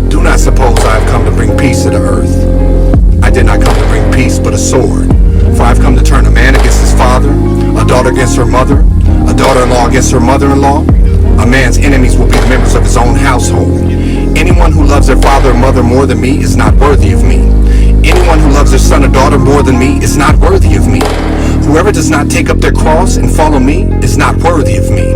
Do not suppose I have come to bring peace to the earth. I did not come to bring peace, but a sword. For I have come to turn a man against his father, a daughter against her mother, a daughter-in-law against her mother-in-law. A man's enemies will be the members of his own household. Anyone who loves their father or mother more than me is not worthy of me. Anyone who loves their son or daughter more than me is not worthy of me. Whoever does not take up their cross and follow me is not worthy of me.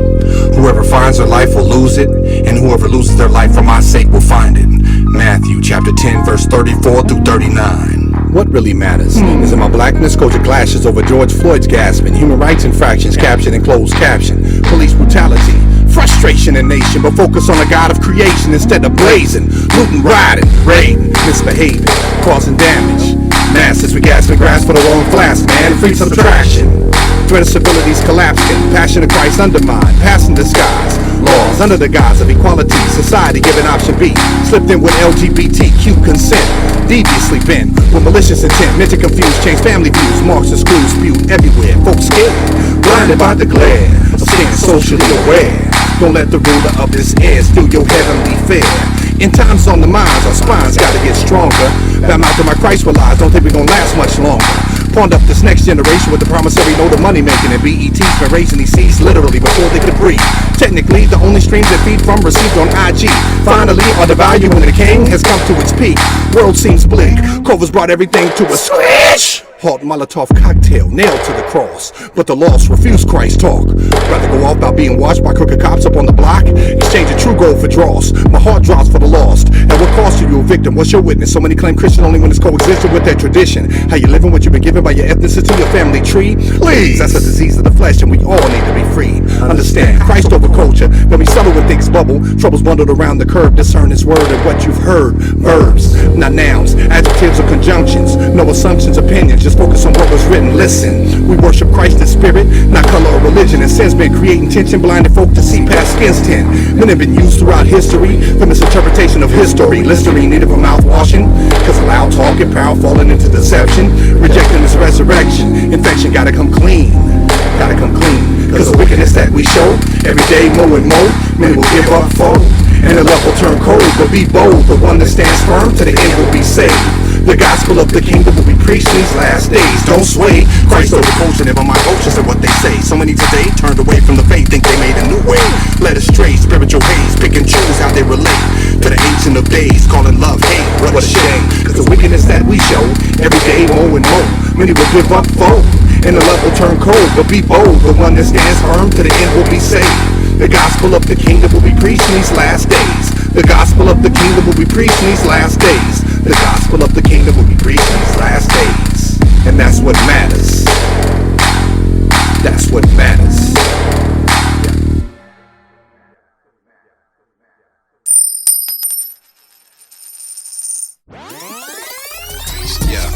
Whoever finds their life will lose it, and whoever loses their life for my sake will find it. Matthew chapter 10 verse 34 through 39. What really matters is that my blackness culture clashes over George Floyd's gasping, human rights infractions captured in closed caption, police brutality, frustration in nation, but focus on the God of creation instead of blazing, looting, rioting, raiding, misbehaving, causing damage. Masses we gasping grass for the wrong class, man, free subtraction. Threat of civilities collapsing, passion of Christ undermined, passing disguise, laws under the guise of equality, society giving option B, slipped in with LGBTQ consent, deviously bent with malicious intent, meant to confuse, change family views, marks and screws spewed everywhere, folks scared, blinded by the glare of staying socially aware. Don't let the ruler of this air steal your heavenly fare. In times on the minds, our spines gotta get stronger. Bow out to my Christ relies, don't think we gon' last much longer. Pawned up this next generation with the promissory note of money making, and BET's been raising these seeds literally before they could breathe. Technically, the only streams that feed from received on IG. Finally, our devalue in the king has come to its peak. World seems bleak. Covers brought everything to a scratch. Halt Molotov cocktail nailed to the cross, but the lost refuse Christ talk. Rather go off by being watched by crooked cops up on the block. Exchange a true gold for dross. My heart drops for the lost. At what cost are you a victim? What's your witness? So many claim Christian only when it's coexisting with their tradition. How you living what you've been given by your ethnicity, your family tree? Please, that's a disease of the flesh, and we all need to be freed. Understand, Christ over culture. When we settle when things bubble, troubles bundled around the curve. Discern His word and what you've heard. Verbs, not nouns, adjectives or conjunctions. No assumptions, opinions. Just focus on what was written. Listen, we worship Christ in spirit, not color or religion. And sin's been creating tension, blinding folk to see past skin's tin. Men have been used throughout history for misinterpretation of history. Listerine needed for mouth washing, cause of loud talking, power falling into deception, rejecting this resurrection. Infection gotta come clean, cause the wickedness that we show every day more and more. Many will give up foe, and the love will turn cold. But be bold, the one that stands firm to the end will be saved. The gospel of the kingdom will be preached in these last days. Don't sway, Christ over culture, never mind cultures and what they say. So many today turned away from the faith, think they made a new way. Led astray, spiritual haze, pick and choose how they relate to the ancient of days, calling love hate. What a shame, cause the wickedness that we show every day more and more. Many will give up foe, and the love will turn cold. But be bold, the one that stands firm to the end will be saved. The gospel of the kingdom will be preached in these last days. The gospel of the kingdom will be preached in these last days. The gospel of the kingdom will be preached in these last days. And that's what matters. That's what matters. Yeah.